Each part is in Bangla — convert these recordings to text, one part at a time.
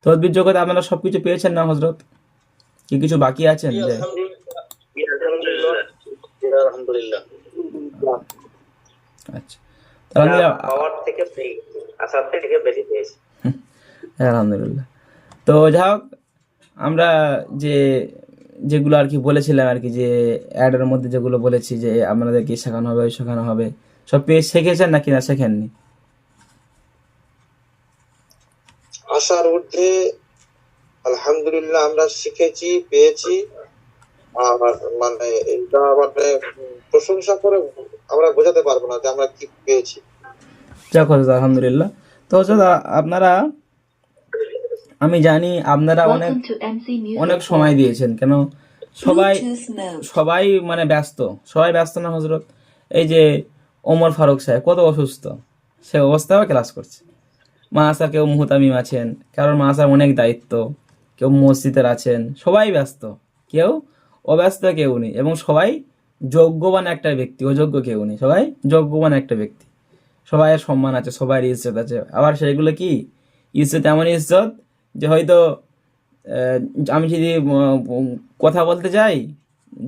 তদবির জগতে আপনারা সবকিছু পেয়েছেন না হজরত? কি কিছু বাকি আছেন? যে আলহামদুলিল্লাহ আচ্ছা, তাহলে পাওয়ার থেকে আসার থেকে বেশি পেয়েছি। আলহামদুলিল্লাহ। তো যাই হোক, আমরা যে যেগুলো আর কি বলেছিলাম আর কি, যে অ্যাডের মধ্যে যেগুলো বলেছি যে আপনাদেরকে শেখানো হবে, শেখানো হবে, সব পেয়ে শিখেছেন নাকি না শেখেননি? আশার ঊর্ধ্বে আলহামদুলিল্লাহ আমরা শিখেছি, পেয়েছি। আর মানে এটা মানে প্রশংসা করে আমরা বোঝাতে পারবো না যে আমরা কি পেয়েছি। যাক হজরত, আলহামদুলিল্লাহ। তো হজরত আপনারা, আমি জানি আপনারা অনেক অনেক সময় দিয়েছেন, কেন সবাই মানে ব্যস্ত, সবাই ব্যস্ত না হজরত? এই যে ওমর ফারুক সাহেব কত অসুস্থ, সে অবস্থায় ক্লাস করছে। মাহাসার কেউ মুহতামিম আছেন, কারোর মাহাসার অনেক দায়িত্ব, কেউ মসজিদের আছেন, সবাই ব্যস্ত, কেউ অব্যস্ত কেউ নেই, এবং সবাই যোগ্যবান একটা ব্যক্তি, অযোগ্য কেউ নেই, সবাই যোগ্যবান একটা ব্যক্তি। সবাইয়ের সম্মান আছে, সবাই ইজ্জত আছে। আবার সেগুলো কি ইজ্জত, এমন ইজ্জত যে হয়তো আমি যদি কথা বলতে যাই,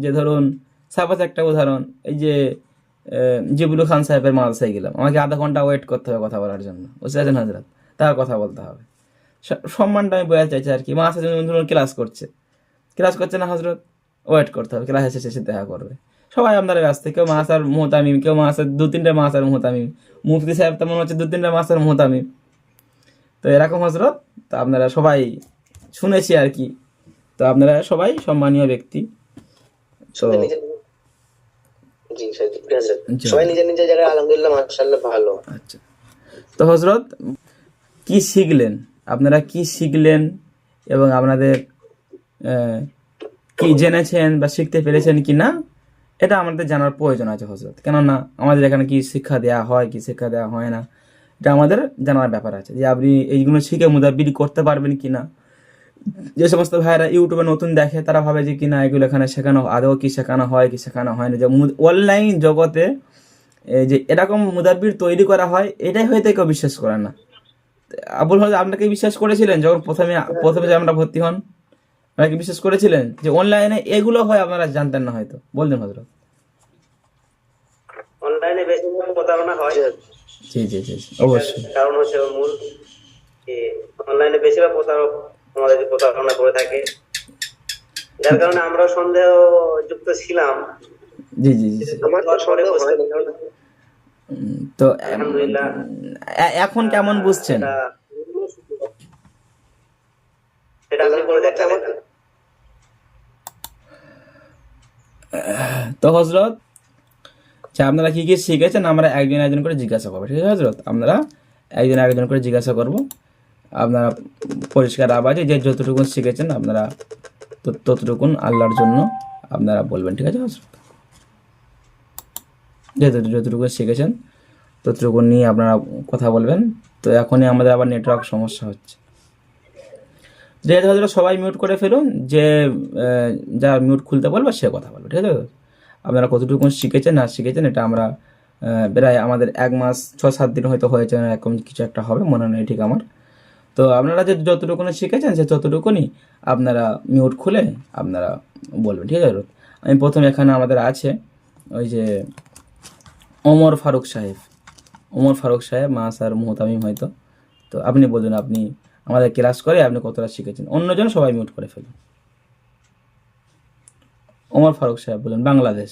যে ধরুন সাপোজ একটা উদাহরণ, এই যে জিবুল খান সাহেবের মাদ্রাসায় গেলাম, আমাকে আধা ঘন্টা ওয়েট করতে হবে কথা বলার জন্য, বুঝতে পারছেন হাজরাত? তার কথা বলতে হবে, সম্মানটা আমি বোঝাতে চাইছি আর কি। মাদ্রাসা ধরুন ক্লাস করছে না হজরত, ওয়েট করতে হবে, ক্লাস শেষে দেখা করবে। সবাই আপনারা ব্যস্ত, কেউ মাহাসার মুহতামিম, কেউ মাহাসার 2-3টে মাহাসার মুহতামিম, মুফতি সাহেব তো মনে হচ্ছে 2-3টে মাহাসার মুহতামিম। তো এরকম হজরত, তো আপনারা সবাই শুনেছি আর কি, তো আপনারা সবাই সম্মানীয় ব্যক্তি। তো সবাই নিজের নিজের জায়গায় আলহামদুলিল্লাহ মাশাআল্লাহ ভালো। আচ্ছা, তো হজরত কি শিখলেন, আপনারা কি শিখলেন, এবং আপনাদের কি জেনেছেন বা শিখতে পেরেছেন কি না, এটা আমাদের জানার প্রয়োজন আছে হজরত। কেননা আমাদের এখানে কি শিক্ষা দেওয়া হয়, কি শিক্ষা দেওয়া হয় না, এটা আমাদের জানার ব্যাপার আছে, যে আপনি এইগুলো শিখে মুদাব্বির করতে পারবেন কি না। যে সমস্ত ভাইয়েরা ইউটিউবে নতুন দেখে, তারা ভাবে যে কিনা এগুলো এখানে শেখানো, আদৌ কি শেখানো হয় কি শেখানো হয় না। যে অনলাইন জগতে যে এরকম মুদাব্বির তৈরি করা হয়, এটাই হয়তো কেউ বিশ্বাস করে না। আবুল হজরত, আপনাকে বিশ্বাস করেছিলেন যখন প্রথমে যে আমরা ভর্তি হন, আপনারা কি বিশ্বাস করেছিলেন যে অনলাইনে এগুলো হয়? আপনারা জানতেন না হয়তো, বলতেন হজরত। অনলাইনে বেশি প্রতারণা হয়। জি জি জি, অবশ্যই। কারণ হচ্ছে মূল অনলাইনে বেশিরভাগ প্রতারক আমাদেরকে প্রতারণা করে থাকে, যার কারণে আমরা সন্দেহ যুক্ত ছিলাম। জি জি জি, আমার সন্দেহ হয়। তো আলহামদুলিল্লাহ এখন কেমন বুঝছেন? সেটা আপনি করে দেখাবেন। তো হজরত, আপনারা কি কি শিখেছেন আমরা একজন একজন করে জিজ্ঞাসা করবো, ঠিক আছে হজরত? আপনারা একজন করে জিজ্ঞাসা করব, আপনারা পরিষ্কার আওয়াজে যে যতটুকুন শিখেছেন আপনারা ততটুকুন আল্লাহর জন্য আপনারা বলবেন, ঠিক আছে হজরত? যতটুকু শিখেছেন ততটুকু নিয়ে আপনারা কথা বলবেন। তো এখনই আমাদের আবার নেটওয়ার্ক সমস্যা হচ্ছে, যেহেতু হজরত সবাই মিউট করে ফেলুন, যে যা মিউট খুলতে বলবে সে কথা বলবে, ঠিক আছে? আপনারা কতটুকু শিখেছেন না শিখেছেন এটা আমরা প্রায় আমাদের 1 মাস 6-7 দিন হয়তো হয়েছে, এরকম কিছু একটা হবে, মনে নেই ঠিক আমার। তো আপনারা যে যতটুকুনি শিখেছেন সে ততটুকুনি আপনারা মিউট খুলে আপনারা বলবেন, ঠিক আছে? আমি প্রথমে এখানে আমাদের আছে ওই যে ওমর ফারুক সাহেব মাসার মুহতামিম হয়তো। তো আপনি বলুন, আপনি আমাদের ক্লাস করে আপনি কতটা শিখেছেন। অন্যজন সবাই মিউট করে ফেলুন। ওমর ফারুক সাহেব বলুন, বাংলাদেশ।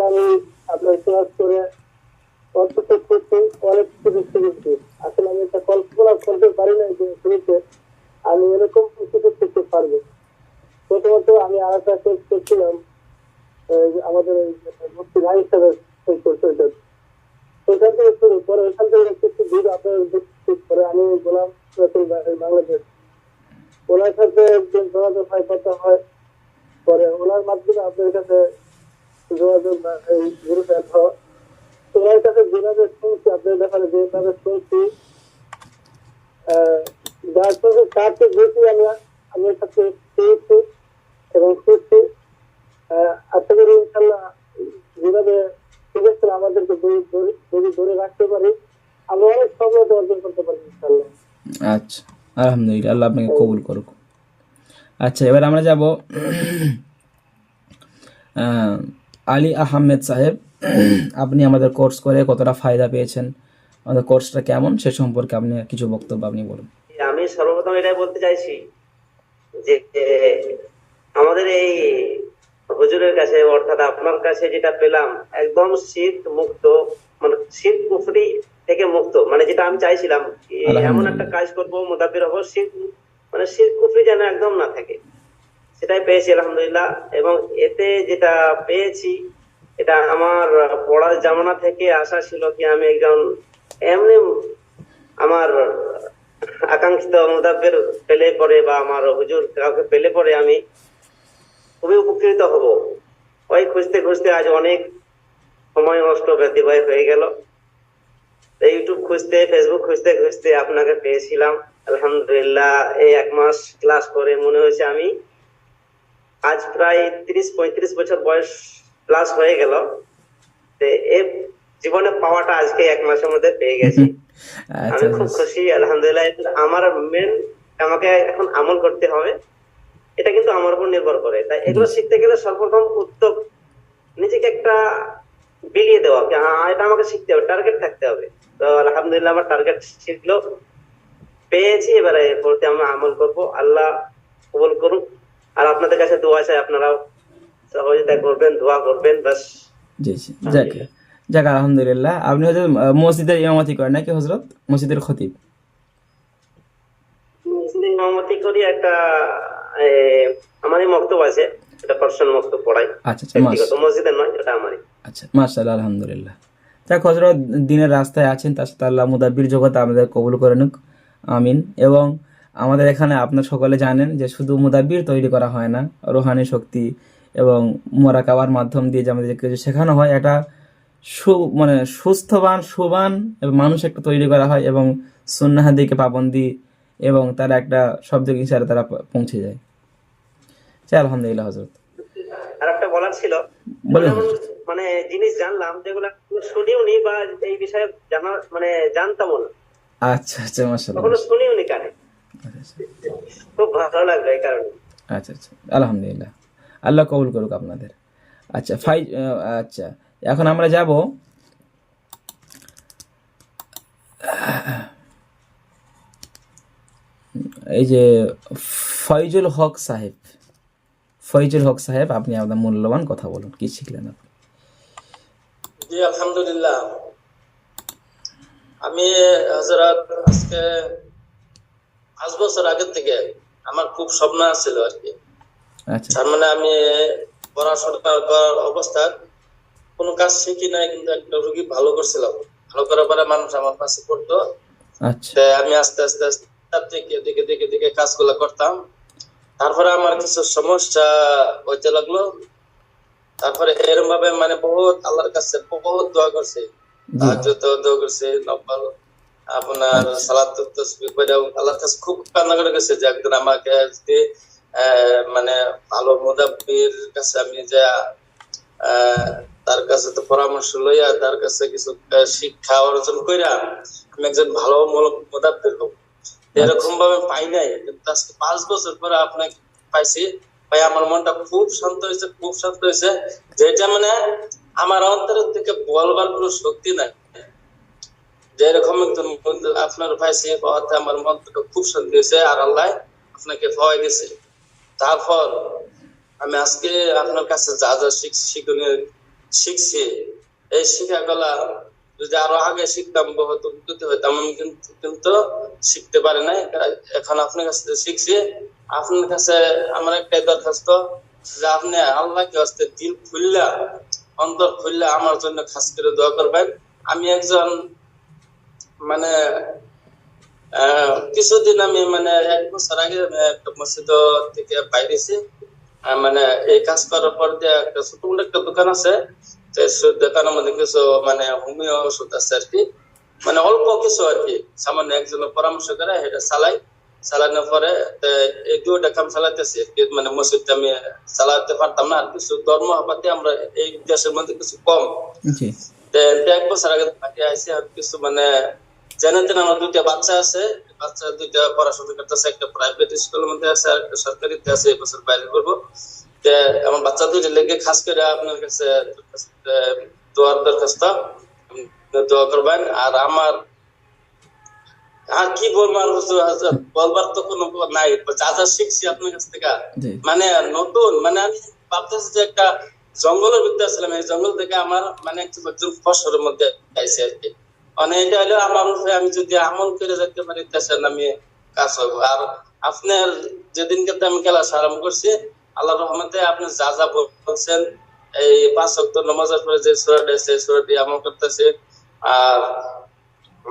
আমি আপনার ক্লাস করে অনেক কিছু শিখেছি। আসলে আমি একটা কল্পনা করতে পারি না যে শুরুতে আমি এরকম কিছু শিখতে পারবো। প্রথমত আমি আর একটা কোর্স করছিলাম আমাদের মুফতি ভাই হিসাবে, ওইখান থেকে শুরু করে ওইখান থেকে কিছু দূর আপনার পরে আমি গোলাম রসুল বাংলাদেশ, ওনার সাথে একদিন যোগাযোগ হয়, কথা হয়, পরে ওনার মাধ্যমে আপনার কাছে যোগাযোগ গ্রুপ এক হয়। ওনার কাছে যেভাবে শুনছি, আপনার ব্যাপারে যেভাবে শুনছি, যার সঙ্গে তার চেয়ে বেশি আমি আপনার কাছে পেয়েছি এবং খুঁজছি। আশা করি ইনশাল্লাহ যেভাবে শিখেছিল আমাদেরকে যদি ধরে রাখতে পারি, আমরা অনেক সফলতা অর্জন করতে পারি ইনশাল্লাহ। আচ্ছা। আলহামদুলিল্লাহ, আল্লাহ আপনাকে কবুল করুক। আচ্ছা, এবার আমরা যাব আলী আহমেদ সাহেব। আপনি আমাদের কোর্স করে কতটা ফায়দা পেয়েছেন, আমাদের কোর্সটা কেমন, সে সম্পর্কে আপনি কিছু বক্তব্য আপনি বলুন। আমি সর্বপ্রথম এটাই বলতে চাইছি যে আমাদের এই হুজুরের কাছে অর্থাৎ আপনার কাছে যেটা পেলাম একদম শিরক মুক্ত, মানে শিরক কুফরি থেকে মুক্ত, মানে যেটা আমি চাইছিলাম এমন একটা কাজ করবো মুদাব্বির হবো শিরক, মানে শিরক কুফরি যেন একদম না থাকে, সেটাই পেয়েছি আলহামদুলিল্লাহ। এবং এতে যেটা পেয়েছি এটা আমার পড়ার জামানা থেকে আশা ছিল কি আমি একজন এমনি আমার আকাঙ্ক্ষিত মুদাব্বির পেলে পরে বা আমার হুজুর কাউকে পেলে পরে আমি খুবই উপকৃত হব। ওই খুঁজতে খুঁজতে আজ অনেক সময় নষ্ট ব্যতিবাহিত হয়ে গেল। ইউটিউব খুঁজতে, ফেসবুক খুঁজতে খুঁজতে আপনাকে পেয়েছিলাম আলহামদুলিল্লাহ। এই 1 মাস ক্লাস করে মনে হয়েছে আমি আজ প্রায় 30-35 বছর বয়স প্লাস হয়ে গেল। এই জীবনে পাওয়াটা আজকে 1 মাসের মধ্যে পেয়ে গেছি। আমি খুব খুশি আলহামদুলিল্লাহ। আমার মেন আমাকে এখন আমল করতে হবে, এটা কিন্তু আমার উপর নির্ভর করে। তাই এগুলো শিখতে গেলে সর্বপ্রথম উদ্যোগ নিজেকে একটা বিলিয়ে দেওয়া, হ্যাঁ এটা আমাকে শিখতে হবে, টার্গেট থাকতে হবে। তো আলহামদুলিল্লাহ আমার টার্গেট শিখলো, পেয়েছি, এবারে পড়তে আমরা আমল করব। আল্লাহ কবুল করুক। আর আপনাদের কাছে দোয়া চাই, আপনারাও সহযোগিতা করবেন, দোয়া করবেন, বাস। জি জি, যাক যাক আলহামদুলিল্লাহ। আপনি হয়তো মসজিদের ইমামতি করেন নাকি হযরত, মসজিদের খতিব? ইমামতি করি, একটা আমারই মক্তব আছে, এটা পার্সোনাল মক্তব পড়াই। আচ্ছা আচ্ছা, ব্যক্তিগত, মসজিদের নয়, এটা আমারই। আচ্ছা, মাশাআল্লাহ, আলহামদুলিল্লাহ। যাক হযরত, দিনের রাস্তায় আছেন, তার সাথে আল্লাহ মুদাব্বির জগতে আমাদের কবুল করে নিক, আমিন। এবং আমাদের এখানে আপনার সকলে জানেন যে শুধু মুদাব্বির তৈরি করা হয় না, রুহানি শক্তি এবং মুরাকাবার মাধ্যম দিয়ে যে আমাদের কিছু শেখানো হয়, এটা মানে সুস্থবান সুবান এবং মানুষ একটা তৈরি করা হয়, এবং সুন্নাহ দিকে পাবন্দি এবং তারা একটা শব্দ ইশারা তারা পৌঁছে যায়। আলহামদুলিল্লাহ হযরত। আর একটা বলার ছিল, বলেন। মানে জিনিস জানলাম যেগুলো শুনিওনি বা এই বিষয়ে জানা মানে জানতামও না। আচ্ছা আচ্ছা, মাশাআল্লাহ, কখনো শুনিওনি কানে, খুব ভালো লাগলো এই কারণে। আচ্ছা আচ্ছা, আলহামদুলিল্লাহ, আল্লাহ কবুল করুক আপনাদের। আচ্ছা আচ্ছা, এখন আমরা যাব এই যে ফয়জুল হক সাহেব। ফয়জুল হক সাহেব, আপনি আপনার মূল্যবান কথা বলুন, কি শিখলেন আপনি? জি আলহামদুলিল্লাহ। আমি হযরত আজকে 5 বছর আগে থেকে আমার খুব স্বপ্ন ছিল আর কি। আচ্ছা, তার মানে আমি পড়াশোনা করার অবস্থায় কোনো কাজ শিখি নাই, কিন্তু একটা রোগী ভালো করছিলাম। ভালো করার পরে মানুষ আমার কাছে পড়তো। আচ্ছা, আমি আস্তে আস্তে দেখে দেখে দেখে দেখে কাজগুলো করতাম। তারপরে আমার কিছু সমস্যা হইতে লাগলো। তারপরে এরকম ভাবে মানে বহুত আল্লাহর কাছে বহুত দোয়া করছি, তাহাজ্জুদ দোয়া করছি, নফল আপনার সালাত তাসবিহ পড়ে আল্লাহর কাছে খুব কান্না করে গেছে যে একদিন আমাকে যদি মানে ভালো মুদাব্বির কাছে আমি যা তার কাছে তো পরামর্শ লইয়া তার কাছে কিছু শিক্ষা অর্জন কইরা আমি একজন ভালো মুদাব্বির হব, এরকম ভাবে পাই নাই। কিন্তু আজকে 5 বছর পরে আপনাকে পাইছি। ভাই আমার মনটা খুব শান্ত হয়েছে, খুব শান্ত হয়েছে, যেটা মানে আমার অন্তরের থেকে বলবার কোনো শক্তি নাই। যেরকম একজন আপনার পাইছি পাওয়াতে আমার মনটা খুব শান্তি হয়েছে, আর আল্লাহ আপনাকে পাওয়াই দিয়েছে। তারপর আমি আজকে আপনার কাছে যা যা শিখছি, এই শিক্ষাগুলা যদি আরো আগে শিখতাম বহুত উপকৃত হইতাম, কিন্তু শিখতে পারি নাই। এখন আপনার কাছে শিখছি। আপনার কাছে আমার একটাই দরখাস্ত যে আপনি আল্লাহকে হস্তে দিল খুললা, অন্তর খুললা আমার জন্য খাস করে দোয়া করবেন। আমি একজন মানে কিছুদিন আমি মানে 1 বছর আগে একটা মসজিদ থেকে বাইরেছি। মানে এই কাজ করার পর দিয়ে একটা ছোট একটা দোকান আছে, দোকানের মধ্যে কিছু মানে হোমিও ওষুধ আছে আর কি, মানে অল্প কিছু আর কি, সামান্য একজনের পরামর্শ করে এটা চালানোর পরে এই 2টা কাম চালাইতেছি। মানে মসজিদটা আমি চালাতে পারতাম না, আর কিছু ধর্ম পাতি আমরা এই দেশের মধ্যে কিছু কম। 1 বছর আগে আইসি আর কিছু মানে জানেন আমার 2টা বাচ্চা আছে, বাচ্চা দুইটা পড়াশোনা করতেছে, একটা প্রাইভেট স্কুলের মধ্যে আছে আর একটা সরকারিতে আছে, এই বছর বাইরে করবো। তে আমার বাচ্চা দুইটা লেগে খাস করে আপনার কাছে দোয়ার দরখাস্ত, দোয়া করবেন। আর আমার আর কি বলবো, আর হুজুর বলবার তো কোনো নাই, যা যা শিখছি আপনার কাছ থেকে জি মানে নতুন, মানে আমি ভাবতেছি যে একটা জঙ্গলের ভিতরে ছিলাম, এই জঙ্গল থেকে আমার মানে একজন ফসলের মধ্যে আইসি আর কি। মানে এটা হলো আমার উপরে আমি যদি আমল করে যেতে পারি দেশের আমি কাজ হবো। আর আপনার যেদিনকে আমি ক্লাস আরম্ভ করছি, আল্লাহ রহমতে আপনি যা যা বলছেন, এই 5 ওয়াক্ত নামাজের পরে যে সূরাটা আছে সেই সূরাটি আমল করতেছে। আর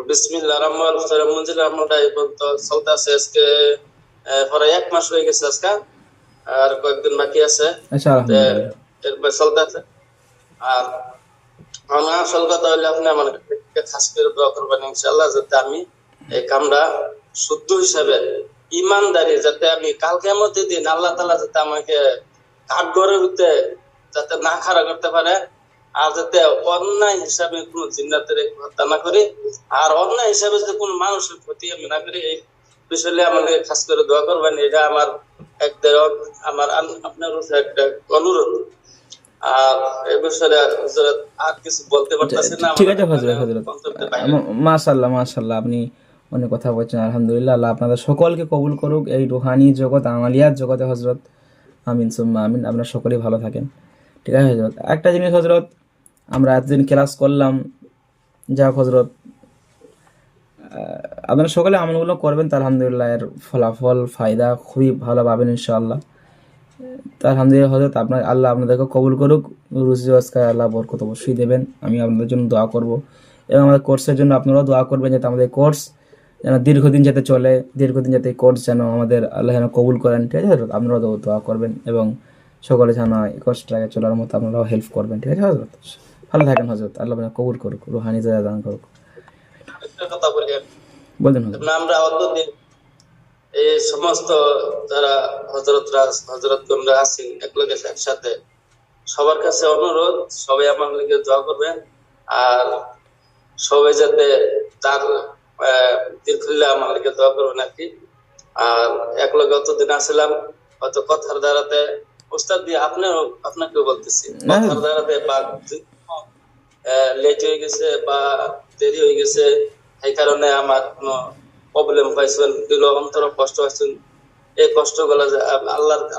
বিসমিল্লাহির রহমানির রহিম মুজিল আমলটা এই পর্যন্ত চলতেছে। আজকে পরে 1 মাস হয়ে গেছে, আজকে আর কয়েকদিন বাকি আছে, আচ্ছা আলহামদুলিল্লাহ। এরপর চলতেছে। আর আমার আসল কথা হলে আপনি আমার খাস করে দোয়া করবেন ইনশাআল্লাহ, যাতে আমি এই কামরা শুদ্ধ হিসাবে ইমানদারি, যাতে আমি কাল কিয়ামতের দিন আল্লাহ তাআলা যাতে আমাকে কাঠগড়ের ভিতরে যাতে না খাড়া করতে পারে, আর যাতে অন্যায় হিসাবে কোনো জিন্নাতের হত্যা না করি, আর অন্যায় হিসাবে যাতে কোনো মানুষের ক্ষতি আমি না করি, এই বিষয়ে আমাকে খাস করে দোয়া করবেন। এটা আমার একটা আমার আপনার কাছে একটা অনুরোধ। আর এই বিষয়ে হযরত আর কিছু বলতে পারতেছি না। ঠিক আছে হযরত, মাশাআল্লাহ মাশাআল্লাহ, আপনি অনেক কথা বলছেন, আলহামদুলিল্লাহ। আল্লাহ আপনাদের সকলকে কবুল করুক এই রুহানি জগৎ, আমালিয়াত জগতে হযরত। আমিন সুম্মা আমিন। আপনারা সকলেই ভালো থাকেন। ঠিক আছে হযরত, একটা জিনিস হযরত, আমরা এতদিন ক্লাস করলাম, যাক হযরত আপনারা সকলে আমলগুলো করবেন, তো আলহামদুলিল্লাহ এর ফলাফল ফায়দা খুবই ভালো পাবেন ইনশাআল্লাহ। তো আলহামদুলিল্লাহ হযরত, আপনার আল্লাহ আপনাদেরকে কবুল করুক, রুজি রোজগার আল্লাহ বরকত অবশ্যই দেবেন। আমি আপনাদের জন্য দোয়া করব, এবং আমাদের কোর্সের জন্য আপনারাও দোয়া করবেন, যাতে আমাদের কোর্স যেন দীর্ঘদিন যাতে চলে, দীর্ঘদিন যাতে এই কোর্স যেন আমাদের আল্লাহ যেন কবুল করেন। ঠিক আছে হযরত, আপনারাও দোয়া করবেন, এবং সকলে যেন এই কোর্সটাকে চলার মতো আপনারাও হেল্প করবেন। ঠিক আছে হযরত, ভালো থাকেন হযরত, আল্লাহ আপনাকে কবুল করুক, রুহানি জাযা দান করুক। একটা কথা বলি, বলেন হযরত। আমরা অতদিন এই সমস্ত যারা হযরতগণরা আছেন একলগে একসাথে, সবার কাছে অনুরোধ, সবাই আমার লিগে দোয়া করবেন। আর সবাই যাতে তার দীর্ঘলে আমার লিগে দোয়া করবেন আর কি। আর একলগে অতদিন আসলাম, হয়তো কথার দ্বারাতে উস্তাদ দিয়ে আপনাকেও বলতেছি, কথার দ্বারাতে বা লেট হয়ে গেছে বা দেরি হয়ে গেছে, এই কারণে আমার কোনো প্রবলেম পাইছেন, দিল অন্তর কষ্ট হয়েছেন, এই কষ্টগুলো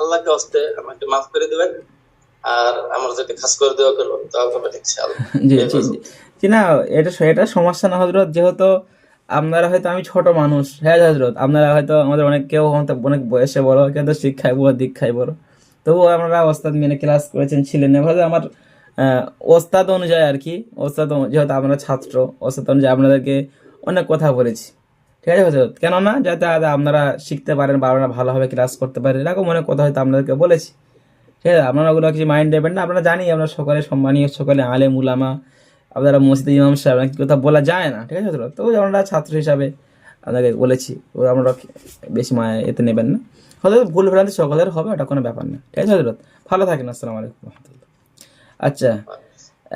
আল্লাহকে হস্তে আমাকে মাফ করে দেবেন। আর আমার যাতে খাস করে দোয়া করবেন, দোয়া করবেন ইনশাআল্লাহ। জি জি জি, না এটা সমস্যা না হযরত, যেহেতু আপনারা হয়তো, আমি ছোট মানুষ, হ্যাঁ হযরত, আপনারা হয়তো আমাদের কেউ হয়তো অনেক বয়সে বড়, কেউ তো শিক্ষায় বড়, দীক্ষায় বড়, তবুও আপনারা ওস্তাদ মেনে ক্লাস করেছেন, ছিলেন এভাবে আমার ওস্তাদ অনুযায়ী আর কি, যেহেতু আপনারা ছাত্র, ওস্তাদ অনুযায়ী আপনাদেরকে অনেক কথা বলেছি। ঠিক আছে হযরত, কেননা যাতে আপনারা শিখতে পারেন বা আপনারা ভালোভাবে ক্লাস করতে পারেন, এরকম অনেক কথা হয়তো আপনাদেরকে বলেছি। ঠিক আছে, আপনারা ওগুলো কিছু মাইন্ড দেবেন না। আপনারা জানি আমরা সকলে সম্মানীয়, সকলে আলেম উলামা, আপনারা মসজিদে ইমাম সাহেব, কি কথা বলা যায় না। ঠিক আছে হযরত, তো আমরা ছাত্র হিসাবে আপনাকে বলেছি, আপনারা বেশি এতে নেবেন না হযরত, ভুল ভ্রান্তি সকলের হবে, ওটা কোনো ব্যাপার না। ঠিক আছে হযরত, ভালো থাকেন, আসসালামু আলাইকুম রহমতুল্লাহ। আচ্ছা,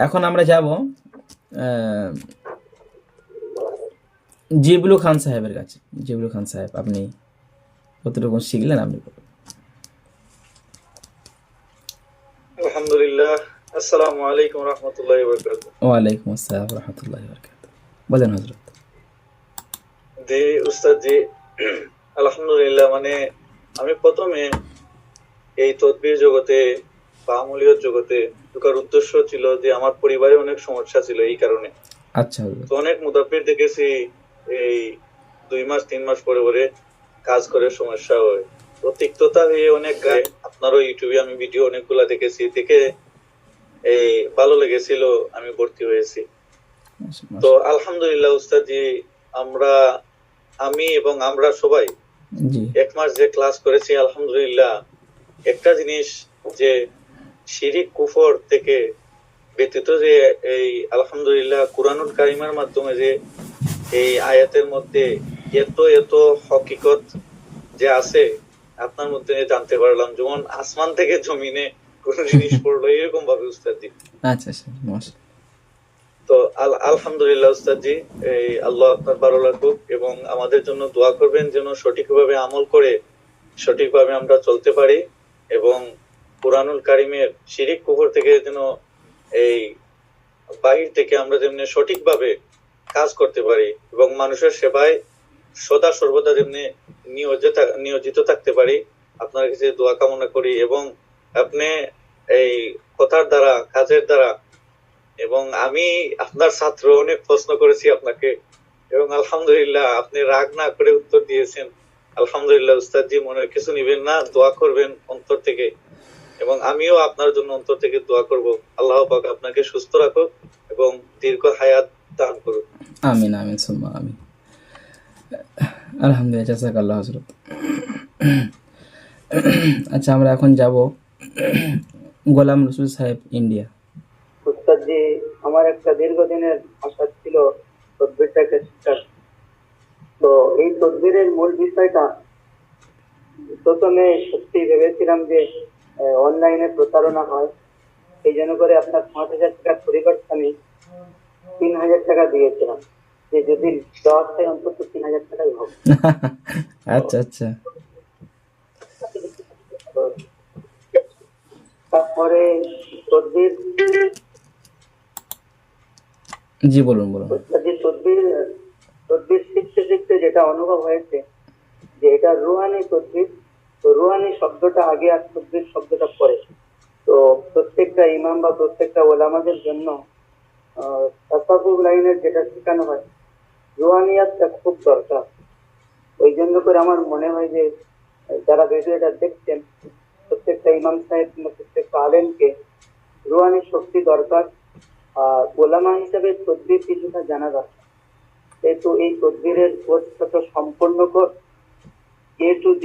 এখন আমরা যাব জিবলু খান সাহেবের কাছে। জিবলু খান সাহেব, আপনি কতটুকু শিখলেন আপনি? আলহামদুলিল্লাহ, আসসালামু আলাইকুম রহমতুল্লাহি ওয়া বারাকাতুহু। ওয়ালাইকুম আসসালাম রহমতুল্লাহি ওয়া বারাকাতুহু। বলেন হযরত। জি উস্তাদ জি, আলহামদুলিল্লাহ, মানে আমি প্রথমে এই তদবির জগতে বা আমলিয়ত জগতে ঢোকার উদ্দেশ্য ছিল যে আমার পরিবারে অনেক সমস্যা ছিল, এই কারণে। আচ্ছা হযরত। তো অনেক মুদাব্বির দেখেছি এই 2 মাস 3 মাস পরে পরে কাজ করে সমস্যা হয়, তো তিক্ততা হয়ে অনেক আপনারও ইউটিউবে আমি ভিডিও অনেকগুলা দেখেছি, দেখে এই ভালো লেগেছিল, আমি ভর্তি হয়েছি। তো আলহামদুলিল্লাহ উস্তাদ জি, আমি এবং আমরা সবাই জি 1 মাস যে ক্লাস করেছি, আলহামদুলিল্লাহ একটা জিনিস যে শিরিক কুফর থেকে ব্যতীত যে এই আলহামদুলিল্লাহ কুরআনুল কারীমের মাধ্যমে যে এই আয়াতের মধ্যে এত এত হকিকত যে আছে আপনার মধ্যে জানতে পারলাম, যেমন আসমান থেকে জমিনে কোন জিনিস পড়লো এরকম ভাবে উস্তাদ জি। আচ্ছা আচ্ছা, মাশাআল্লাহ। তো আলহামদুলিল্লাহ উস্তাদজি, এই আল্লাহ আপনার ভালো রাখুক এবং আমাদের জন্য দোয়া করবেন যেন সঠিকভাবে আমল করে সঠিকভাবে আমরা চলতে পারি এবং কুরআনুল কারীমের শিরিক কুফর থেকে যেন এই বাহির থেকে আমরা যেমনি সঠিকভাবে কাজ করতে পারি এবং মানুষের সেবায় সদা সর্বদা যেমনি নিয়োজিত থাকতে পারি, আপনার কাছে দোয়া কামনা করি। এবং আপনি এই কথার দ্বারা, কাজের দ্বারা, এবং আমি আপনার ছাত্র, অনেক প্রশ্ন করেছি আপনাকে এবং আলহামদুলিল্লাহ আপনি রাগ না করে উত্তর দিয়েছেন। আলহামদুলিল্লাহ উস্তাদজি, মনে কিছু নিবেন না, দোয়া করবেন অন্তর থেকে এবং আমিও আপনার জন্য অন্তর থেকে দোয়া করব। আল্লাহ পাক আপনাকে সুস্থ রাখুক এবং দীর্ঘ হায়াত দান করুক। আমিন আমিন সুম্মা আমিন। আলহামদুলিল্লাহ, জাযাকাল্লাহ হযরত। আচ্ছা, আমরা এখন যাব গোলাম রসুল সাহেব, ইন্ডিয়া। উস্তাদজি, আমার একটা দীর্ঘদিনের আশা ছিল তদবিরটাকে শিক্ষার। তো এই তদবিরের মূল বিষয়টা প্রথমে সত্যি ভেবেছিলাম যে অনলাইনে প্রতারণা হয়, এই জন্য করে আপনার 5,000 টাকার পরিবর্তে আমি 3,000 টাকা দিয়েছিলাম, যে যদি দেওয়া হয় অন্তত 3,000 টাকাই হবে। আচ্ছা আচ্ছা, তো তারপরে তদবির জি বলুন বলুন। যে তদবির শিখতে শিখতে যেটা অনুভব হয়েছে যে এটা রুহানি তদবির। তো রুহানি শব্দটা আগে আর তদবির শব্দটা পরে। তো প্রত্যেকটা ইমাম বা প্রত্যেকটা ওলামাদের জন্য তাসাউফ লাইনের যেটা শেখানো হয়, রুহানিয়াতটা খুব দরকার। ওই জন্য করে আমার মনে হয় যে যারা ভিডিওটা দেখছেন, প্রত্যেকটা ইমাম সাহেব কিংবা প্রত্যেকটা আলেমকে রুহানি শক্তি দরকার, আর ওলামা হিসাবে তদবির কিছুটা জানা দরকার। যেহেতু এই তদবিরের কোর্সটা তো সম্পূর্ণ কোর্স, A to Z,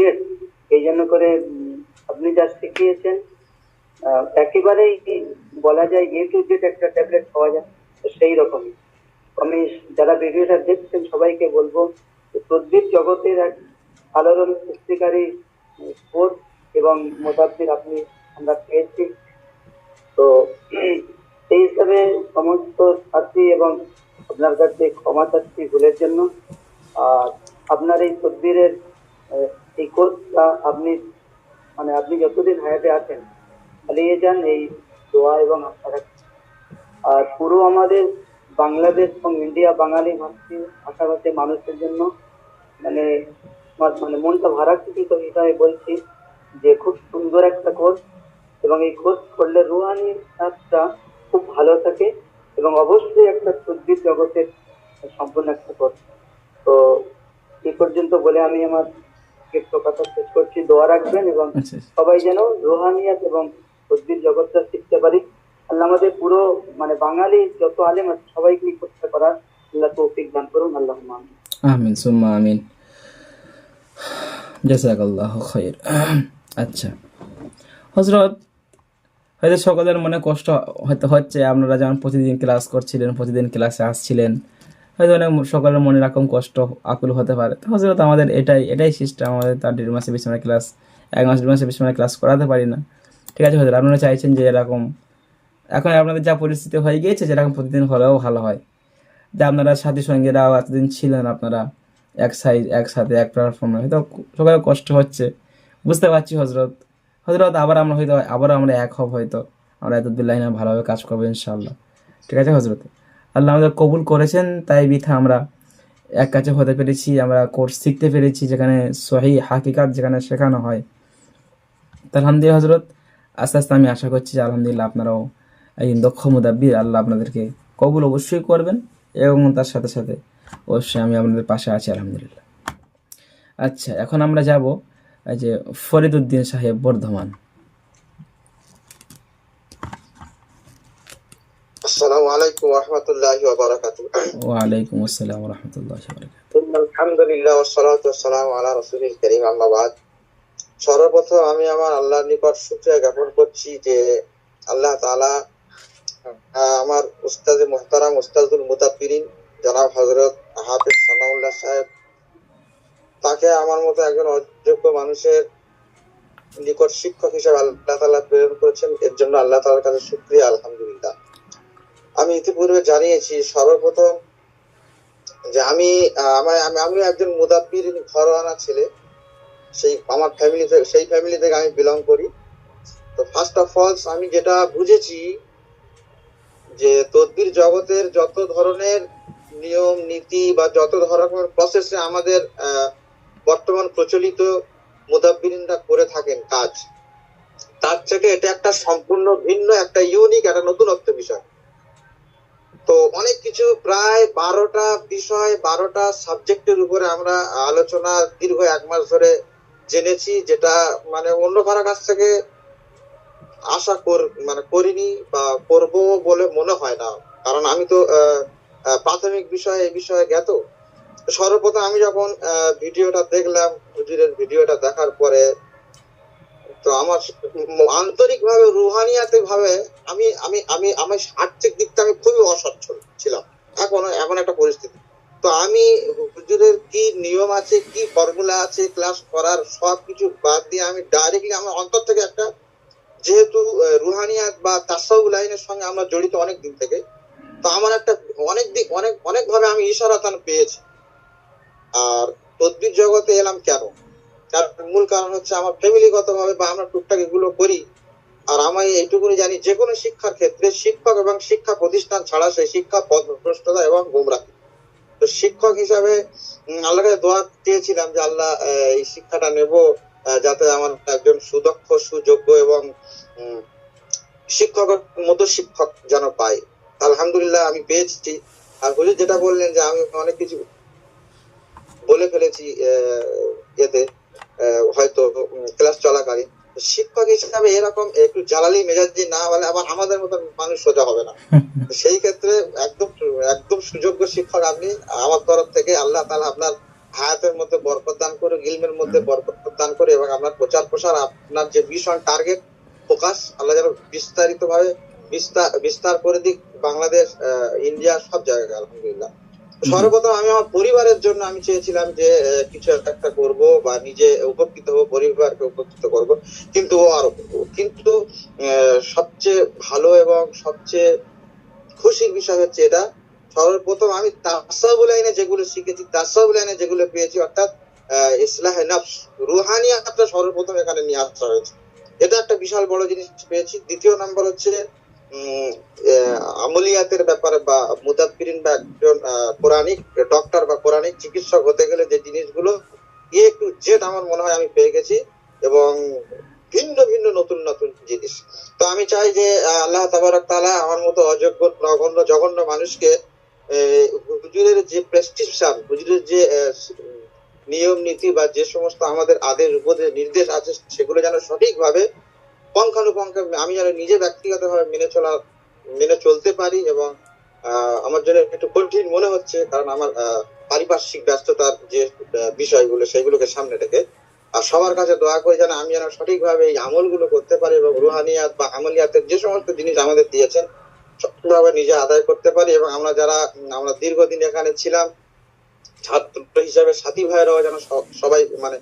এই জন্য করে আপনি যা শিখিয়েছেন একেবারেই বলা যায় A to Z একটা ট্যাবলেট পাওয়া যায়, তো সেই রকমই। আমি যারা ভিডিওটা দেখছেন সবাইকে বলবো তদবির জগতের এক আলোড়ন সৃষ্টিকারী কোর্স এবং মোতাব্বির আমরা পেয়েছি। তো সেই হিসাবে সমস্ত ছাত্রী এবং আপনার কাছে ক্ষমা চাচ্ছি ভুলের জন্য। আর আপনার এই তদবিরের এই কোর্সটা আপনি যতদিন হায়াতে আছেন চালিয়ে যান, এই দোয়া এবং আশা রাখি। আর পুরো আমাদের বাংলাদেশ এবং ইন্ডিয়া বাঙালি ভাষাভাষী মানুষের জন্য মানে মনটা ভারাক্রান্ত হিসাবে বলছি যে খুব সুন্দর একটা কোর্স, এবং এই কোর্স করলে রুহানি কাজটা খুব ভালো থাকে এবং অবশ্যই একটা তদবির জগতের সম্পূর্ণ একটা কোর্স। তো এই পর্যন্ত বলে আমি আমার কথা শেষ করছি। দোয়া রাখবেন এবং আচ্ছা সবাই যেন রুহানিয়াত এবং তদবির জগৎটা শিখতে পারি। আল্লাহ আমাদের পুরো বাঙালি যত আলেম আছে সবাইকে করতে পারার আল্লাহ তৌফিক দান করুন। আল্লাহুম্মা আমিন। আমিন সুম্মা আমিন, জাযাকাল্লাহু খাইর। আচ্ছা হযরত, হয়তো সকলের মনে কষ্ট হয়তো হচ্ছে, আপনারা যেমন প্রতিদিন ক্লাস করছিলেন, প্রতিদিন ক্লাসে আসছিলেন, হয়তো অনেক সকলের মনে এরকম কষ্ট আকুল হতে পারে। তো হযরত আমাদের এটাই সিস্টেম, আমাদের তার 1.5 মাসে 20 মিনিট ক্লাস, 1 মাস 2 মাসে 20 মিনিট ক্লাস করাতে পারি না। ঠিক আছে হযরত, আপনারা চাইছেন যে এরকম এখন আপনাদের যা পরিস্থিতি হয়ে গিয়েছে যেরকম প্রতিদিন হলেও ভালো হয়, যে আপনারা সাথী সঙ্গীরাও এতদিন ছিলেন, আপনারা একসাথে এক প্ল্যাটফর্মে, হয়তো সকালে কষ্ট হচ্ছে, বুঝতে পারছি হযরত। আবার আমরা এক হব, হয়তো আমরা এতদিন লাইনে ভালোভাবে কাজ করবো ইনশাআল্লাহ। ঠিক আছে হযরত, আল্লাহ আমাদের কবুল করেছেন, তাই বিথা আমরা এক কাছে হতে পেরেছি, আমরা কোর্স শিখতে পেরেছি যেখানে সহি হাকিকাত যেখানে শেখানো হয়। তো আলহামদুলিল্লাহ হযরত, আস্তে আস্তে আমি আশা করছি যে আলহামদুলিল্লাহ আপনারাও এই দক্ষ মুদাব্বির, আল্লাহ আপনাদেরকে কবুল অবশ্যই করবেন এবং তার সাথে সাথে অবশ্যই আমি আপনাদের পাশে আছি আলহামদুলিল্লাহ। আচ্ছা, এখন আমরা যাব এই যে ফরিদউদ্দিন সাহেব, বর্ধমান। আসসালামু আলাইকুম ওয়া রাহমাতুল্লাহি ওয়া বারাকাতুহু। ওয়ালাইকুম আসসালাম ওয়া রাহমাতুল্লাহি ওয়া বারাকাতুহু। আলহামদুলিল্লাহ ওয়া সলাতু ওয়া সালামু আলা রাসূলিল কারীম, আম্মা বাদ। সর্বপ্রথম আমি আমার আল্লাহর নিকট শুকরিয়া জ্ঞাপন করছি যে আল্লাহ তাআলা আমার উস্তাদে মুহতারাম উস্তাদুল মুতাব্বিরিন জনাব হযরত হাফেজ সানাউল্লাহ সাহেব, তাকে আমার মতো একজন অযোগ্য মানুষের নিকট শিক্ষক হিসেবে আল্লাহ তাআলা প্রেরণ করেছেন। এর জন্য আল্লাহ তাআলার কাছে শুকরিয়া, আলহামদুলিল্লাহ। আমি ইতিপূর্বে জানিয়েছি সর্বপ্রথম যে আমি একজন মুদাব্বির ঘরোয়ানা ছেলে, সেই আমার ফ্যামিলি থেকে, সেই ফ্যামিলি থেকে আমি বিলং করি। তো ফার্স্ট অফ অল আমি যেটা বুঝেছি যে তদবির জগতের যত ধরনের নিয়ম নীতি বা যত ধরনের প্রসেসে আমাদের বর্তমান প্রচলিত মুদাব্বিরিনরা করে থাকেন কাজ, তার থেকে এটা একটা সম্পূর্ণ ভিন্ন, একটা ইউনিক, একটা নতুনত্ব বিষয়। তো অনেক কিছু, প্রায় 12টা বিষয়, 12টা সাবজেক্টের উপরে আমরা আলোচনা দীর্ঘ 1 মাস ধরে জেনেছি, যেটা মানে অন্য কারো কাছ থেকে আশা করিনি বা করব বলে মনে হয় না, কারণ আমি তো প্রাথমিক বিষয়ে এই বিষয়ে জ্ঞাত। সর্বপ্রথম আমি যখন ভিডিওটা দেখলাম, হুজুরের ভিডিওটা দেখার পরে, তো আমার আন্তরিক ভাবে, রুহানিয়াতে ভাবে আমি আমি আমি আমি আর্থিক দিকটা আমি খুবই অসচ্ছল ছিলাম, এমন একটা পরিস্থিতি। তো আমি হুজুরের কি নিয়ম আছে, কি ফর্মুলা আছে ক্লাস করার, সবকিছু বাদ দিয়ে আমি ডাইরেক্টলি আমার অন্তর থেকে একটা, যেহেতু রুহানিয়াত বা তাসাউফ লাইনের সঙ্গে আমরা জড়িত অনেক দিন থেকে, তো আমার একটা অনেক ভাবে আমি ইশারাতান পেয়েছি। আর তদবির জগতে এলাম কেন, তার মূল কারণ হচ্ছে আমার ফ্যামিলিগত ভাবে বা আমরা টুকটাক এগুলো করি। আর আমি এইটুকুনি জানি, যে কোনো শিক্ষার ক্ষেত্রে শিক্ষক এবং শিক্ষা প্রতিষ্ঠান ছাড়া সেই শিক্ষা পথভ্রষ্টতা এবং গোমরাহি। তো শিক্ষক হিসাবে আল্লাহর কাছে দোয়া চেয়েছিলাম যে আল্লাহ এই শিক্ষাটা নেব, যাতে আমার একজন সুদক্ষ, সুযোগ্য এবং শিক্ষকের মতো শিক্ষক যেন পাই। আলহামদুলিল্লাহ আমি পেয়েছি। আর হুজুর যেটা বললেন যে আমি অনেক কিছু বলে ফেলেছি এতে, হয়তো ক্লাস চলাকালীন, শিক্ষক হিসাবে এরকম একটু জ্বালালি মেজাজি না হলে আবার আমাদের মতো মানুষ সোজা হবে না। সেই ক্ষেত্রে একদম সুযোগ্য শিক্ষক আপনি। আমার তরফ থেকে আল্লাহ তাআলা আপনার হায়াতের মধ্যে বরকত দান করে, ইলমের মধ্যে বরকত দান করে, এবং আপনার প্রচার প্রসার, আপনার যে মিশন, টার্গেট, ফোকাস, আল্লাহ যেন বিস্তারিত ভাবে বিস্তার করে দিক, বাংলাদেশ, ইন্ডিয়া, সব জায়গায়। আলহামদুলিল্লাহ। সর্বপ্রথম আমি আমার পরিবারের জন্য আমি চেয়েছিলাম যে কিছু একটা করব বা নিজে উপকৃত হবো, পরিবারকে উপকৃত করব, কিন্তু সবচেয়ে ভালো এবং সবচেয়ে খুশির বিষয় হচ্ছে এটা, সর্বপ্রথম আমি তাসাউফ লাইনে যেগুলো শিখেছি, তাসাউফ লাইনে যেগুলো পেয়েছি, অর্থাৎ ইসলাহে নফস, রুহানিয়াতটা সর্বপ্রথম এখানে নিয়ে আসা হয়েছে। এটা একটা বিশাল বড় জিনিস পেয়েছি। দ্বিতীয় নম্বর হচ্ছে আমলিয়াতের ব্যাপারে বা মুদাব্বিরিন বা একজন কোরআনিক ডক্টর বা কোরআনিক চিকিৎসক হতে গেলে যে জিনিসগুলো একটু জেড আমার মনে হয় আমি পেয়ে গেছি, এবং ভিন্ন ভিন্ন নতুন নতুন জিনিস। তো আমি চাই যে আল্লাহ তাবারক তাআলা আমার মতো অযোগ্য, জঘন্য মানুষকে হুজুরের যে প্রেসক্রিপশন, হুজুরের যে নিয়ম নীতি বা যে সমস্ত আমাদের আদেশ উপদেশ নির্দেশ আছে, সেগুলো যেন সঠিকভাবে পুঙ্খানুপুঙ্খে আমি যেন নিজে ব্যক্তিগতভাবে মেনে চলতে পারি। এবং আমার জন্য একটু কঠিন মনে হচ্ছে, কারণ আমার পারিপার্শ্বিক ব্যস্ততার যে বিষয়গুলো, সেগুলোকে সামনে রেখে, আর সবার কাছে দোয়া করে যেন আমি যেন সঠিকভাবে এই আমলগুলো করতে পারি, এবং রুহানিয়াত বা আমলিয়াতের যে সমস্ত জিনিস আমাদের দিয়েছেন সঠিকভাবে নিজে আদায় করতে পারি। এবং আমরা দীর্ঘদিন এখানে ছিলাম ছাত্র হিসাবে, সাথী ভাইরাও যেন সবাই মানে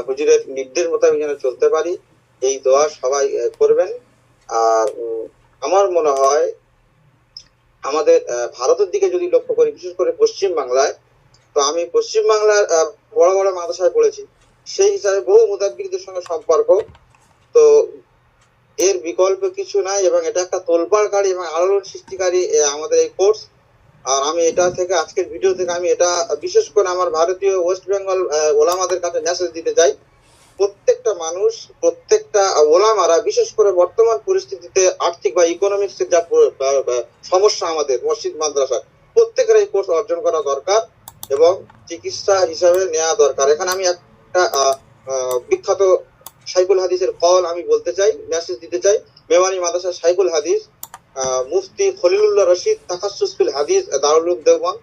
হুজুরের নির্দেশ মোতাবেক যেন চলতে পারি, এই দোয়া সবাই করবেন। আর আমার মনে হয় আমাদের ভারতের দিকে যদি লক্ষ্য করি, বিশেষ করে পশ্চিম বাংলায়, তো আমি পশ্চিম বাংলার বড় বড় মাদ্রাসায় পড়েছি, সেই হিসাবে বহু মুদাব্বিরদের সঙ্গে সম্পর্ক। তো এর বিকল্প কিছু নাই, এবং এটা একটা তোলপাড়কারী এবং আলোড়ন সৃষ্টিকারী আমাদের এই কোর্স। আর আমি এটা থেকে, আজকের ভিডিও থেকে আমি এটা বিশেষ করে আমার ভারতীয় ওয়েস্ট বেঙ্গল ওলামাদের কাছে মেসেজ দিতে চাই। প্রত্যেকটা মানুষ, প্রত্যেকটা ওলামারা, বিশেষ করে বর্তমান পরিস্থিতিতে আর্থিক বা ইকোনমিক্স যা সমস্যা আমাদের মসজিদ মাদ্রাসা, প্রত্যেকের এই কোর্স অর্জন করা দরকার এবং চিকিৎসা হিসাবে নেওয়া দরকার। এখানে আমি একটা বিখ্যাত শাইখুল হাদিসের কল আমি বলতে চাই, মেসেজ দিতে চাই। মেওয়ানি মাদ্রাসা শাইখুল হাদিস মুফতি খলিলুল্লাহ রশিদ তাখাসসুস ফিল হাদিস দারুল উলুম দেওবন্দ,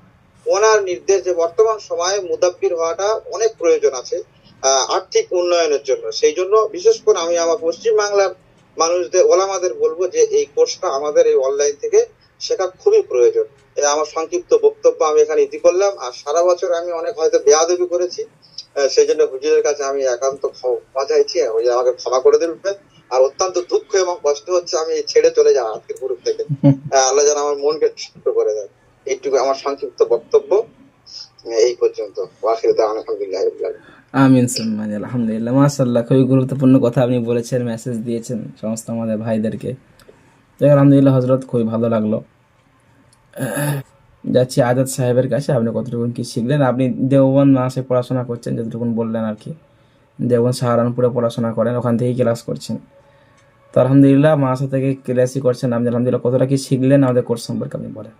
ওনার নির্দেশ যে বর্তমান সময়ে মুদাব্বির হওয়াটা অনেক প্রয়োজন আছে আর্থিক উন্নয়নের জন্য। সেই জন্য বিশেষ করে আমি আমার পশ্চিম বাংলার মানুষদের, ওলামাদের বলবো যে এই কোর্সটা আমাদের এই অনলাইন থেকে শেখা খুবই প্রয়োজন। আমার সংক্ষিপ্ত বক্তব্য আমি এখানে ইতি করলাম। আর সারা বছর আমি অনেক হয়তো বেয়াদবি করেছি, সেই জন্য হুজুরের কাছে আমি একান্ত ক্ষমা চাইছি, আমাকে ক্ষমা করে দেবেন। আর অত্যন্ত দুঃখ এবং কষ্ট হচ্ছে আমি ছেড়ে চলে যাওয়া আজকের গ্রুপ থেকে। আল্লাহ যেন আমার মনকে শান্ত করে দেয়। এইটুকু আমার সংক্ষিপ্ত বক্তব্য, এই পর্যন্ত। আলহামদুলিল্লাহ। আমিন সুম্মা আমিন। আলহামদুলিল্লাহ, মাশাআল্লাহ, খুবই গুরুত্বপূর্ণ কথা আপনি বলেছেন, মেসেজ দিয়েছেন সমস্ত আমাদের ভাইদেরকে। তো আলহামদুলিল্লাহ হজরত, খুবই ভালো লাগলো। যাচ্ছি আজাদ সাহেবের কাছে, আপনি কতটুকু কি শিখলেন? আপনি দেওবন্দ মাসে পড়াশোনা করছেন যতটুকু বললেন আর কি, দেওবন্দ সাহারানপুরে পড়াশোনা করেন, ওখান থেকেই ক্লাস করছেন। তো আলহামদুলিল্লাহ মাসা থেকে ক্লাসই করছেন আপনি। আলহামদুলিল্লাহ কতটা কি শিখলেন আমাদের কোর্স সম্পর্কে আপনি বলেন।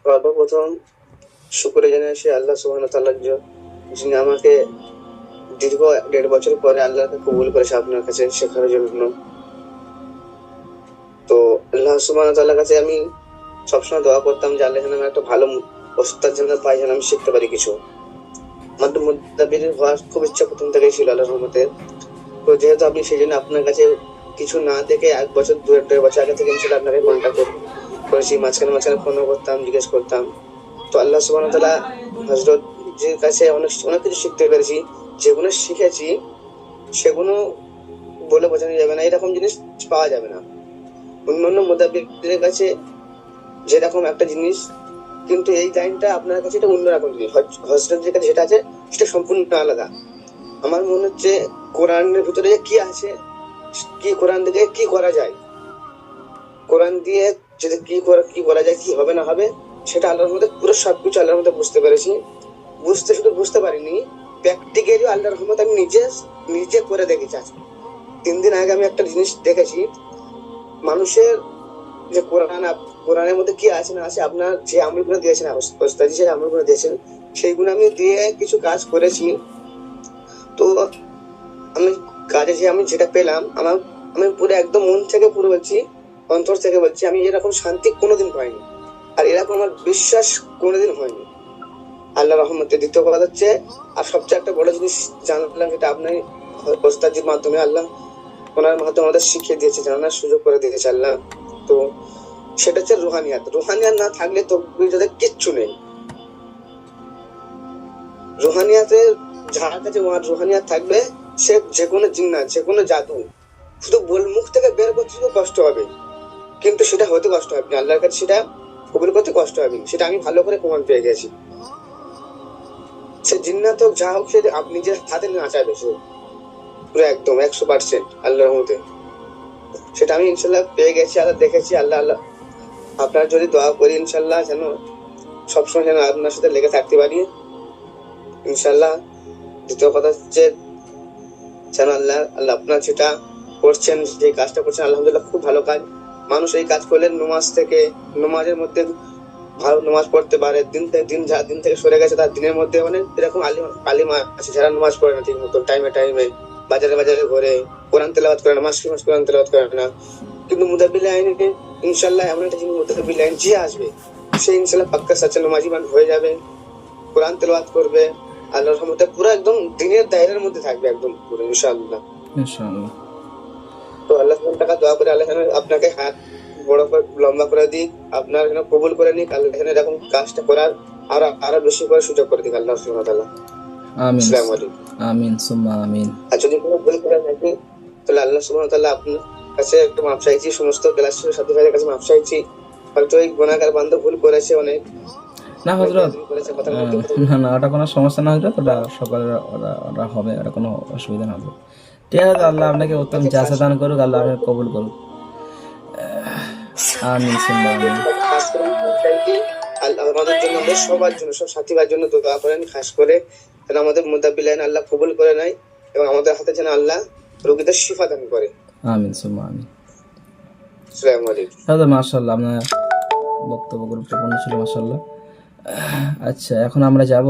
সর্বপ্রথম শুকর জানাচ্ছি আল্লাহ সুবহানাহু ওয়া তাআলার জন্য, যিনি আমাকে দীর্ঘ 1.5 বছর পরে আল্লাহকে কবুল করেছে আপনার কাছে শেখার জন্য। তো আল্লাহ সুবহানাহু ওয়া তাআলার কাছে আমি সবসময় দোয়া করতাম যে আল্লাহ যেন আমার একটা ভালো ওস্তাদ যেন পাই, যেন আমি শিখতে পারি কিছু। আমার মুদাব্বির হওয়ার খুব ইচ্ছা প্রথম থেকেই ছিল আল্লাহর রহমতে। তো যেহেতু আপনি সেই জন্য আপনার কাছে কিছু না দেখে 1 বছর 2.5 বছর আগে থেকে ইনশাআল্লাহ আপনাকে কন্ট্যাক্ট করেছি। মাঝখানে ফোনও করতাম, জিজ্ঞেস করতাম। তো আল্লাহ সুবহানাহু ওয়া তাআলা হযরত যে কাছে অনেক কিছু শিখতে পেরেছি। যেগুলো শিখেছি সেগুলো বলে বোঝানো যাবে না, এরকম জিনিস পাওয়া যাবে না। অন্যান্য মুদাব্বিরের কাছে যেরকম একটা জিনিস, কিন্তু এই লাইনটা আপনার কাছে এটা অন্যরকম জিনিস। হযরতের কাছে যেটা আছে সেটা সম্পূর্ণ আলাদা। আমার মনে হচ্ছে কোরআনের ভিতরে যে কি আছে, কি কোরআন থেকে কি করা যায়, কোরআন দিয়ে যদি কি করা যায়, কি হবে না হবে, সেটা আল্লাহর মধ্যে পুরো সবকিছু আল্লাহর মধ্যে বুঝতে পেরেছি। শুধু বুঝতে পারিনি, প্র্যাকটিক্যালি আল্লাহর রহমতে আমি নিজে করে দেখেছি। আজকে 3 দিন আগে আমি একটা জিনিস দেখেছি, মানুষের যে কোরআনের মধ্যে কি আছে না আছে, আপনার যে আমলগুলো দিয়েছেন, ওস্তাদি যে আমলগুলো দিয়েছেন, সেইগুলো আমি দিয়ে কিছু কাজ করেছি। তো আমি কাজে যে আমি যেটা পেলাম, আমি পুরো একদম মন থেকে পুরো বলছি, অন্তর থেকে বলছি, আমি এরকম শান্তি কোনোদিন পাইনি, আর এরকম আমার বিশ্বাস কোনোদিন হয়নি আল্লাহ রহমতে। দ্বিতীয় কথা হচ্ছে, আর সবচেয়ে একটা বড় জিনিস জানলাম, যেটা আপনার ওস্তাদের মাধ্যমে আল্লাহ ওনার মাধ্যমে আমাদের শিখিয়ে দিয়েছে, জানার সুযোগ করে দিয়েছে আল্লাহ। তো সেটা হচ্ছে রুহানিয়াত। রুহানিয়াত না থাকলে তকবীর যাদের কিচ্ছু নেই। রুহানিয়াতের যার কাছে রুহানিয়াত থাকবে, সে যে কোনো জিন্নাত, যে কোনো জাদু শুধু মুখ থেকে বের করতে শুধু কষ্ট হবে, কিন্তু সেটা হতে কষ্ট হবে না, আল্লাহর কাছে সেটা কবুল করতে কষ্ট হবে। সেটা আমি ভালো করে প্রমাণ পেয়ে গেছি। সে জিন্নাত হোক, যা হোক, সে আপনি নিজের হাতে নাচাবে, সে পুরো একদম 100% আল্লাহর রহমতে। সেটা আমি ইনশাল্লাহ পেয়ে গেছি, আল্লাহ দেখেছি। আল্লাহ আপনার যদি দোয়া করি ইনশাল্লাহ, যেন সবসময় যেন আপনার সাথে লেগে থাকতে পারি ইনশাল্লাহ। দ্বিতীয় কথা হচ্ছে, যেন আল্লাহ আপনার যেটা করছেন, যে কাজটা করছেন, আলহামদুলিল্লাহ খুব ভালো কাজ। মানুষ এই কাজ করলে নমাজের মধ্যে ভালো নমাজ পড়তে পারে। দিন থেকে সরে গেছে, তার দিনের মধ্যে অনেক এরকম আলিমা আছে যারা নমাজ পড়ে না ঠিক মতো, টাইমে বাজারে ঘরে কোরআন তেলাওয়াত করে না, মাস কোরআন তেলাওয়াত করে না। কিন্তু মুদাব্বির লাইনে ইনশাল্লাহ এমন একটা জিনিস, মুদাব্বির লাইন যে আসবে, সে ইনশাল্লাহ পাক্কা সাচ্চা নমাজি হয়ে যাবে, কোরআন তেলাওয়াত করবে, আল্লাহর রহমতে পুরো একদম দিনের দায়রার মধ্যে থাকবে একদম পুরো ইনশাআল্লাহ। তো আল্লাহ টাকা দোয়া করে আল্লাহ আপনাকে হাত বড় করে লম্বা করে দিক, আপনার কবুল করে নিক আল্লাহ, এরকম কাজটা করার আরো বেশি করে সুযোগ করে দিক আল্লাহ সুবহানাহু ওয়া তাআলা। আমিন, আসসালামু আলাইকুম। আমিন সুম্মা আমিন। আর যদি কোনো ভুল করে থাকি, তাহলে আল্লাহ সুবহানাহু ওয়া তাআলা আপনার কাছে একটু মাফ চাইছি, সমস্ত ক্লাসের সাথী ভাইদের কাছে মাফ চাইছি। হয়তো এই গুনাহগার বান্দা ভুল করেছে অনেক। না হযরত, না ওটা কোনো সমস্যা না হযরত, ওটা সকলের ওটা হবে, ওটা কোনো অসুবিধা না হবে। ঠিক আছে, আল্লাহ আপনাকে উত্তম জাযা দান করুক, আল্লাহ আপনাকে কবুল করুক। আমিন সুম্মা আমিন। আমাদের জন্য, আমাদের সবার জন্য, সব সাথী ভাইয়ের জন্য দোয়া করেন, খাস করে যেন আমাদের মুদাব্বির লাইন আল্লাহ কবুল করে নেয়, এবং আমাদের হাতে যেন আল্লাহ রোগীদের শিফা দান করে। আমিন সুম্মা আমিন। আসসালামু আলাইকুম। দাদা মাশাআল্লাহ, আপনার বক্তব্য গুরুত্বপূর্ণ ছিল মাশাআল্লাহ। আচ্ছা, এখন আমরা যাব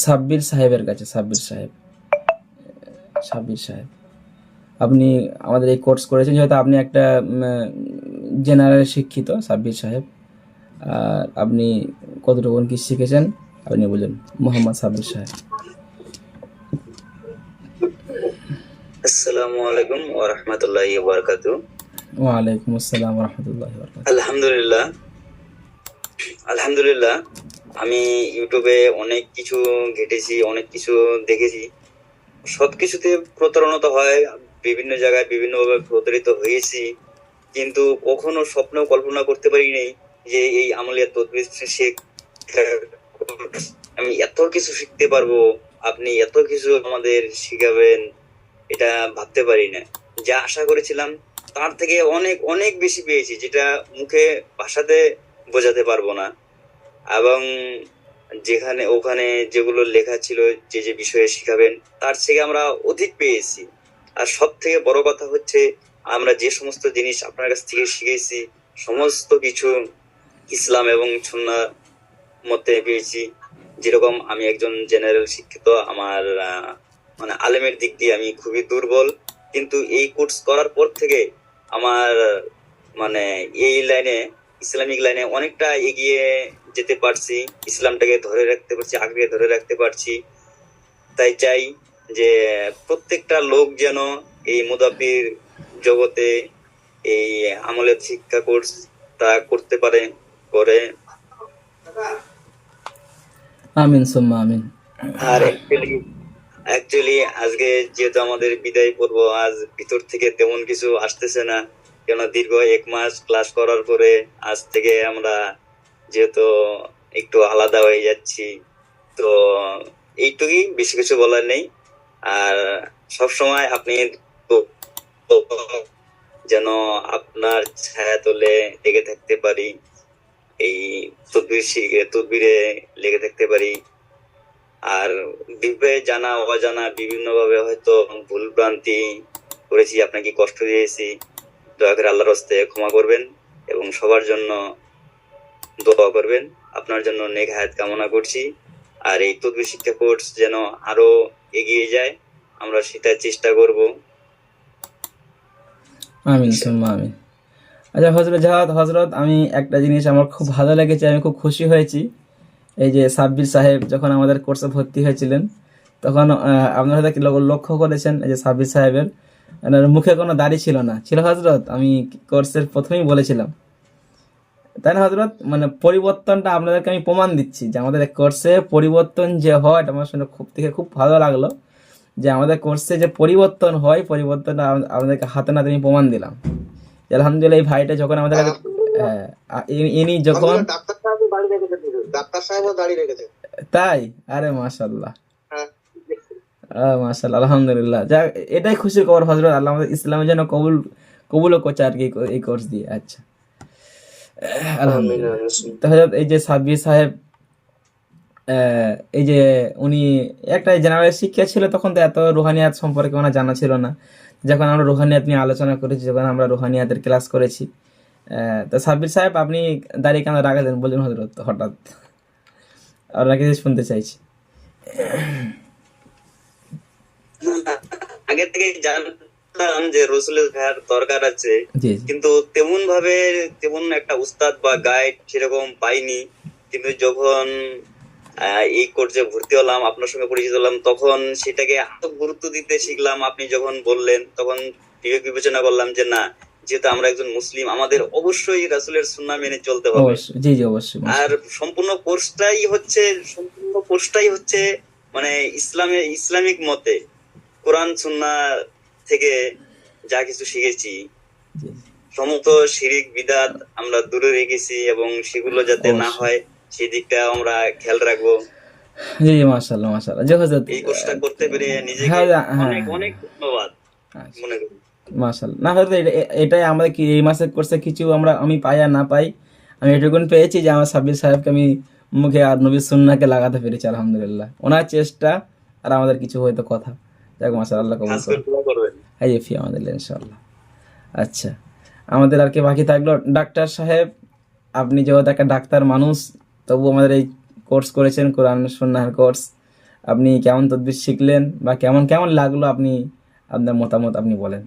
সাব্বির সাহেবের কাছে। সাব্বির সাহেব, আপনি আমাদের এই কোর্স করেছেন, যেহেতু আপনি একটা জেনারেল শিক্ষিত সাব্বির সাহেব, আর আপনি কতটুকু কি শিখেছেন আপনি বলুন। মোহাম্মদ সাব্বির সাহেব। আসসালামু আলাইকুম ওয়া রাহমাতুল্লাহি ওয়া বারাকাতুহু। ওয়া আলাইকুম আসসালাম ওয়া রাহমাতুল্লাহি ওয়া বারাকাতুহু। আলহামদুলিল্লাহ আমি ইউটিউবে অনেক কিছু ঘেটেছি, অনেক কিছু দেখেছি, সবকিছুতে প্রতারণা তো হয়, বিভিন্ন জায়গায় বিভিন্নভাবে প্রতারিত হয়েছি, কিন্তু কখনো স্বপ্নেও কল্পনা করতে পারিনি যে এই আমলিয়া তদবির শেখ আমি এত কিছু শিখতে পারবো, আপনি এত কিছু আমাদের শিখাবেন, এটা ভাবতে পারি না। যা আশা করেছিলাম তার থেকে অনেক অনেক বেশি পেয়েছি, যেটা মুখে ভাষাতে বোঝাতে পারবো না। এবং যেখানে ওখানে যেগুলো লেখা ছিল, যে যে বিষয়ে শিখাবেন, তার থেকে আমরা অধিক পেয়েছি। আর সব থেকে বড় কথা হচ্ছে, আমরা যে সমস্ত জিনিস আপনার কাছ থেকে শিখেছি সমস্ত কিছু ইসলাম এবং সুন্নাহ মতে পেয়েছি। যেরকম আমি একজন জেনারেল শিক্ষিত, আমার মানে আলেমের দিক দিয়ে আমি খুবই দুর্বল, কিন্তু এই কোর্স করার পর থেকে আমার মানে এই লাইনে, ইসলামিক লাইনে অনেকটা এগিয়ে যেতে পারছি, ইসলামটাকে ধরে রাখতে পারছি, আঁকড়ে ধরে রাখতে পারছি। তাই চাই যে প্রত্যেকটা লোক যেন এই মুদাব্বির জগতে এই আমলের শিক্ষা কোর্স তা করতে পারে, করে। আমিন সুম্মা আমিন। আর অ্যাকচুয়ালি আজকে যেহেতু আমাদের বিদায় পর্ব, আজ ভিতর থেকে তেমন কিছু আসতেছে না, কেন দীর্ঘ 1 মাস ক্লাস করার পরে আজ থেকে আমরা যেহেতু একটু আলাদা হয়ে যাচ্ছি, তো এইটুকুই, বেশি কিছু বলার নেই। আর সবসময় আপনি যেন আপনার ছায়া তলে লেগে থাকতে পারি, এই তদবিরে লেগে থাকতে পারি। আর দিব্যে জানা অজানা বিভিন্ন ভাবে হয়তো ভুল ভ্রান্তি করেছি, আপনাকে কষ্ট দিয়েছি, দয়া করে আল্লাহর হস্তে ক্ষমা করবেন এবং সবার জন্য দোয়া করবেন। আপনার জন্য নেক হায়াত কামনা করছি। আর এই তদবির শিক্ষা কোর্স যেন আরো এগিয়ে যায়, আমরা সেটা চেষ্টা করব। আমিন সুম্মা আমিন। আচ্ছা হজরত, আমি একটা জিনিস আমার খুব ভালো লেগেছে, আমি খুব খুশি হয়েছি। এই যে সাব্বির সাহেব যখন আমাদের কোর্সে ভর্তি হয়েছিলেন, তখন আপনারা হয়তো লক্ষ্য করেছেন, এই যে সাব্বির সাহেবের মুখে কোনো দাড়ি ছিল না, ছিল হজরত, আমি কোর্সের প্রথমেই বলেছিলাম, তাই না হজরত? মানে পরিবর্তনটা আপনাদেরকে আমি প্রমাণ দিচ্ছি যে আমাদের কোর্সে পরিবর্তন যে হয়, এটা আমার শুনে খুব ভালো লাগলো যে আমাদের কোর্সে যে পরিবর্তন হয়, পরিবর্তনটা আমাদেরকে হাতে নাতে আমি প্রমাণ দিলাম। আলহামদুলিল্লাহ, এই ভাইটা যখন আমাদের কাছে ইনি যখন ডাক্তার সাহেবও দাঁড়িয়ে রেখেছে। তাই, আরে মাশাআল্লাহ, হ্যাঁ, মাশাআল্লাহ, আলহামদুলিল্লাহ। যা, এটাই খুশির খবর হজরত, আল্লাহ আমাদের ইসলামে যেন কবুলও করছে আর কি এই কোর্স দিয়ে। আচ্ছা, আলহামদুলিল্লাহ। তো হজরত, এই যে সাব্বির সাহেব, এই যে উনি একটা জেনারেল শিক্ষা ছিল, তখন তো এত রুহানিয়াত সম্পর্কে ওনার জানা ছিল না। যখন আমরা রুহানিয়াত নিয়ে আলোচনা করেছি, যখন আমরা রুহানিয়াতের ক্লাস করেছি, তো সাব্বির সাহেব আপনি দাঁড়িয়ে কেন রাখালেন বলুন হজরত? হঠাৎ আমরা কিছু শুনতে চাইছি। আগে থেকে জানতাম যে রসুলের ভাইয়ার দরকার আছে, জি জি, কিন্তু তেমন একটা উস্তাদ বা গাইড সেরকম পাইনি। কিন্তু যখন এই কোর্সে ভর্তি হলাম, আপনার সঙ্গে পরিচিত হলাম, তখন সেটাকে আরো গুরুত্ব দিতে শিখলাম। আপনি যখন বললেন, তখন বিবেক বিবেচনা করলাম যে না, যেহেতু আমরা একজন মুসলিম, আমাদের অবশ্যই রাসূলের সুন্নাহ মেনে চলতে হবে। অবশ্যই, জি জি, অবশ্যই। আর সম্পূর্ণ কোর্সটাই হচ্ছে মানে ইসলামিক মতে কোরআন সুন্নাহ থেকে যা কিছু শিখেছি, জি, সমস্ত শিরিক বিদাত আমরা দূরে রেখেছি, এবং সেগুলো যাতে না হয় সেই দিকটা আমরা খেয়াল রাখবো। জি জি, মাশাআল্লাহ মাশাআল্লাহ। জি হযরত, এই কোর্সটা করতে পেরে নিজেকে হ্যাঁ, অনেক অনেক ধন্যবাদ মনে করি। মাশাআল্লাহ। না হযরত, এটাই আমাদের কি এই মাসের কোর্সে কিছু আমি পাই আর না পাই, আমি এটুকুন পেয়েছি যে আমার সাব্বির সাহেবকে আমি মুখে আর নবীর সুন্নাহকে লাগাতে পেরেছি, আলহামদুলিল্লাহ। ওনার চেষ্টা আর আমাদের কিছু হয়তো কথা, যাক মাশাআল্লাহ, কবুল খাস করে করুন। দোয়া করবেন। হাইফি আমাদের ইনশাআল্লাহ। আচ্ছা, আমাদের আর কি বাকি থাকলো ডাক্তার সাহেব, আপনি যেহেতু একটা ডাক্তার মানুষ, তবু আমাদের এই কোর্স করেছেন, কোরআন সুন্নাহর কোর্স, আপনি কেমন তদবির শিখলেন বা কেমন লাগলো, আপনি আপনার মতামত আপনি বলেন।